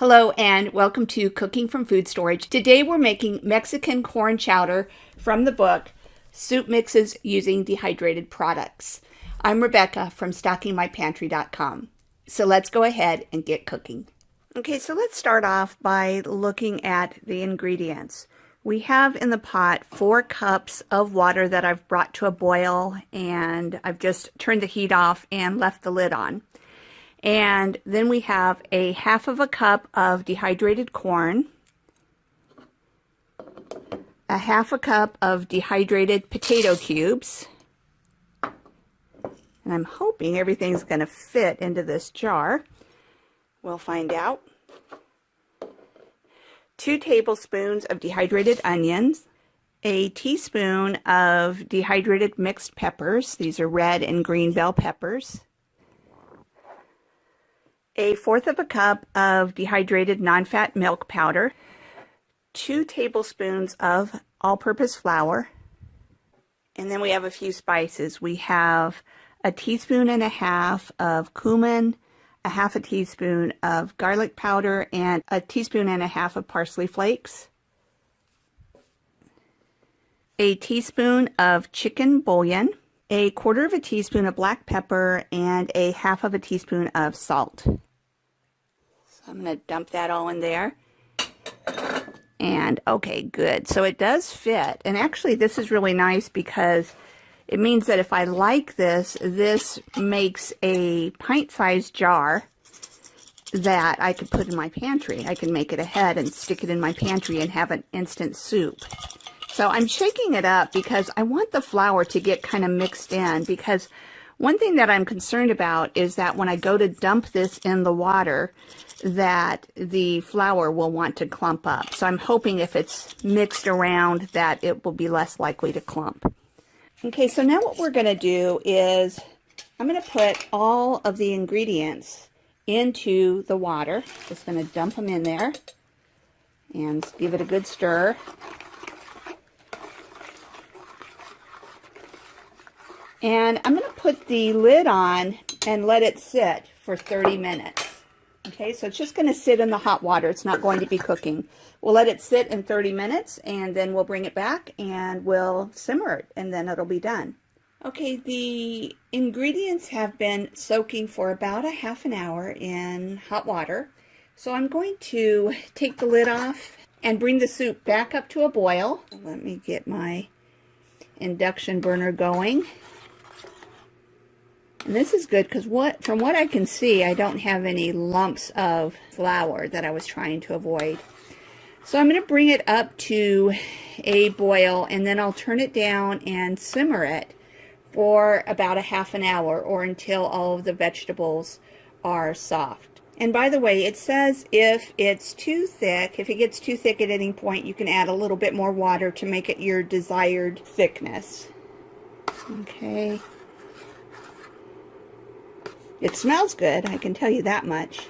Hello and welcome to Cooking from Food Storage. Today we're making Mexican corn chowder from the book Soup Mixes Using Dehydrated Products. I'm Rebecca from StockingMyPantry.com. So let's go ahead and get cooking. Okay, so let's start off by looking at the ingredients. We have in the pot 4 cups of water that I've brought to a boil, and I've just turned the heat off and left the lid on. And then we have a half of a cup of dehydrated corn, a half a cup of dehydrated potato cubes, and I'm hoping everything's going to fit into this jar. We'll find out. 2 tablespoons of dehydrated onions, a teaspoon of dehydrated mixed peppers. These are red and green bell peppers. 1/4 of a cup of dehydrated non-fat milk powder, 2 tablespoons of all-purpose flour, and then we have a few spices. We have a teaspoon and a half of cumin, a half a teaspoon of garlic powder, and a teaspoon and a half of parsley flakes, a teaspoon of chicken bouillon, a 1/4 of a teaspoon of black pepper, and a half of a teaspoon of salt. So I'm going to dump that all in there. And okay, good. So it does fit. And actually this is really nice because it means that if I like this, this makes a pint-sized jar that I could put in my pantry. I can make it ahead and stick it in my pantry and have an instant soup. So I'm shaking it up because I want the flour to get kind of mixed in, because one thing that I'm concerned about is that when I go to dump this in the water, that the flour will want to clump up. So I'm hoping if it's mixed around that it will be less likely to clump. Okay, so now what we're going to do is I'm going to put all of the ingredients into the water. Just going to dump them in there and give it a good stir. And I'm going to put the lid on and let it sit for 30 minutes. Okay, so it's just going to sit in the hot water. It's not going to be cooking. We'll let it sit in 30 minutes and then we'll bring it back and we'll simmer it and then it'll be done. Okay, the ingredients have been soaking for about a half an hour in hot water. So I'm going to take the lid off and bring the soup back up to a boil. Let me get my induction burner going. And this is good because from what I can see, I don't have any lumps of flour that I was trying to avoid. So I'm going to bring it up to a boil and then I'll turn it down and simmer it for about a half an hour or until all of the vegetables are soft. And by the way, it says if it's too thick, if it gets too thick at any point, you can add a little bit more water to make it your desired thickness. Okay. It smells good, I can tell you that much.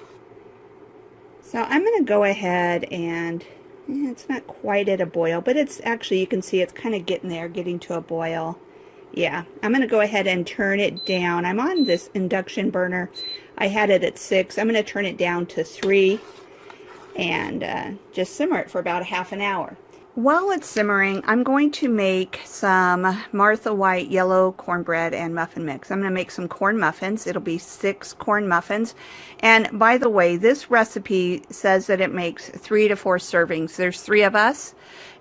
So I'm going to go ahead and, it's not quite at a boil, but it's actually, you can see it's kind of getting there, getting to a boil. Yeah, I'm going to go ahead and turn it down. I'm on this induction burner. I had it at 6. I'm going to turn it down to 3 and just simmer it for about a half an hour. While it's simmering, I'm going to make some Martha White yellow cornbread and muffin mix. I'm going to make some corn muffins. It'll be 6 corn muffins. And by the way, this recipe says that it makes 3 to 4 servings. There's 3 of us,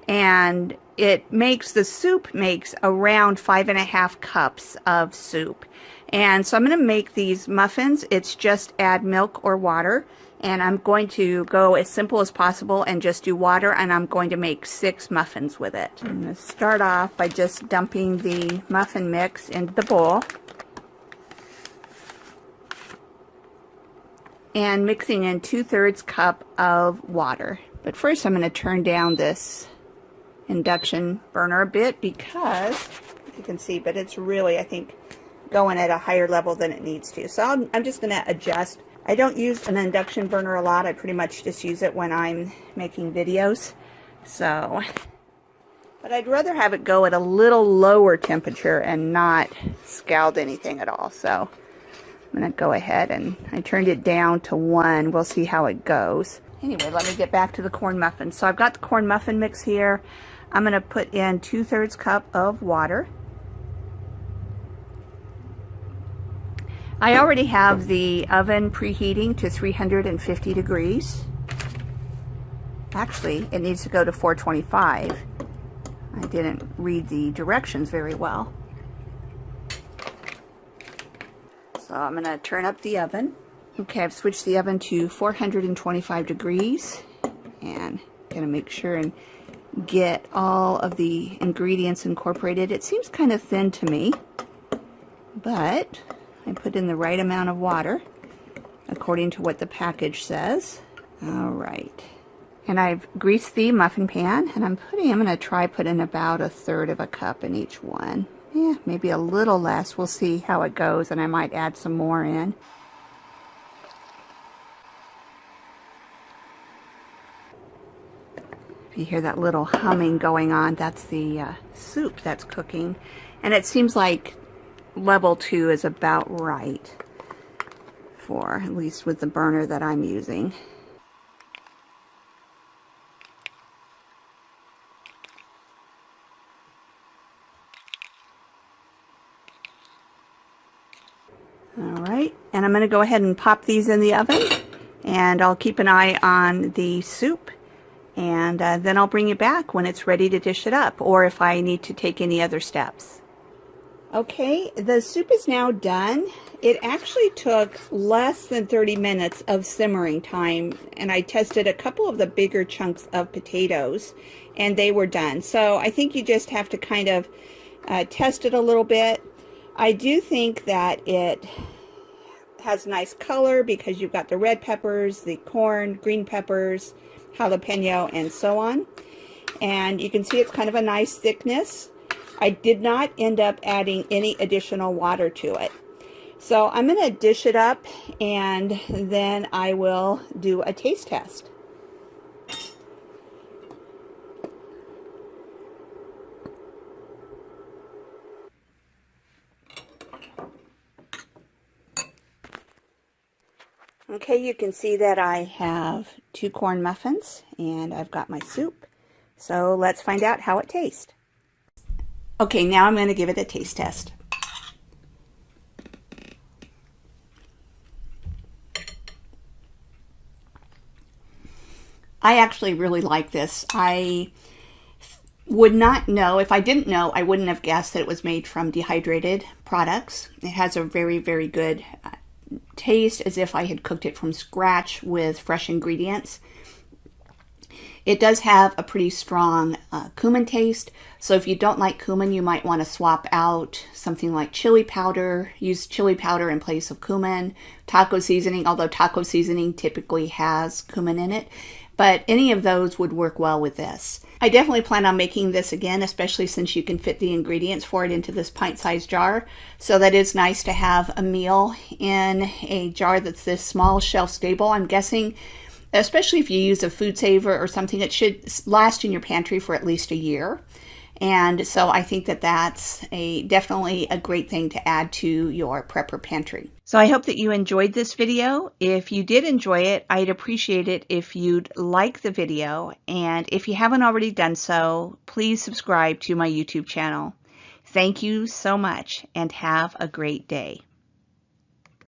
and it makes, the soup makes around 5½ cups of soup. And so I'm going to make these muffins. It's just add milk or water. And I'm going to go as simple as possible and just do water, and I'm going to make 6 muffins with it. I'm going to start off by just dumping the muffin mix into the bowl and mixing in 2/3 cup of water. But first I'm going to turn down this induction burner a bit because, you can see, but it's really, I think, going at a higher level than it needs to. So I'm just going to adjust. I don't use an induction burner a lot. I pretty much just use it when I'm making videos. So, but I'd rather have it go at a little lower temperature and not scald anything at all. So I'm going to go ahead and I turned it down to 1. We'll see how it goes. Anyway, let me get back to the corn muffins. So I've got the corn muffin mix here. I'm going to put in 2/3 cup of water. I already have the oven preheating to 350 degrees. Actually, it needs to go to 425. I didn't read the directions very well. So I'm going to turn up the oven. Okay, I've switched the oven to 425 degrees and going to make sure and get all of the ingredients incorporated. It seems kind of thin to me, but I put in the right amount of water according to what the package says. All right. And I've greased the muffin pan, and I'm going to try putting about 1/3 of a cup in each one. Yeah, maybe a little less. We'll see how it goes, and I might add some more in. If you hear that little humming going on, that's the soup that's cooking. And it seems like level 2 is about right, for at least with the burner that I'm using. All right, and I'm going to go ahead and pop these in the oven, and I'll keep an eye on the soup, and then I'll bring you back when it's ready to dish it up, or if I need to take any other steps. Okay, the soup is now done. It actually took less than 30 minutes of simmering time, and I tested a couple of the bigger chunks of potatoes, and they were done. So I think you just have to kind of test it a little bit. I do think that it has nice color because you've got the red peppers, the corn, green peppers, jalapeno, and so on. And you can see it's kind of a nice thickness. I did not end up adding any additional water to it. So I'm going to dish it up, and then I will do a taste test. Okay, you can see that I have 2 corn muffins, and I've got my soup. So let's find out how it tastes. Okay, now I'm going to give it a taste test. I actually really like this. I would not know, if I didn't know, I wouldn't have guessed that it was made from dehydrated products. It has a very, very good taste, as if I had cooked it from scratch with fresh ingredients. It does have a pretty strong cumin taste, so if you don't like cumin, you might want to swap out something like chili powder. Use chili powder in place of cumin. Taco seasoning, although taco seasoning typically has cumin in it, but any of those would work well with this. I definitely plan on making this again, especially since you can fit the ingredients for it into this pint-sized jar. So that is nice to have a meal in a jar that's this small, shelf-stable. I'm guessing, especially if you use a food saver or something, it should last in your pantry for at least a year. And so I think that that's definitely a great thing to add to your prepper pantry. So I hope that you enjoyed this video. If you did enjoy it, I'd appreciate it if you'd like the video. And if you haven't already done so, please subscribe to my YouTube channel. Thank you so much, and have a great day.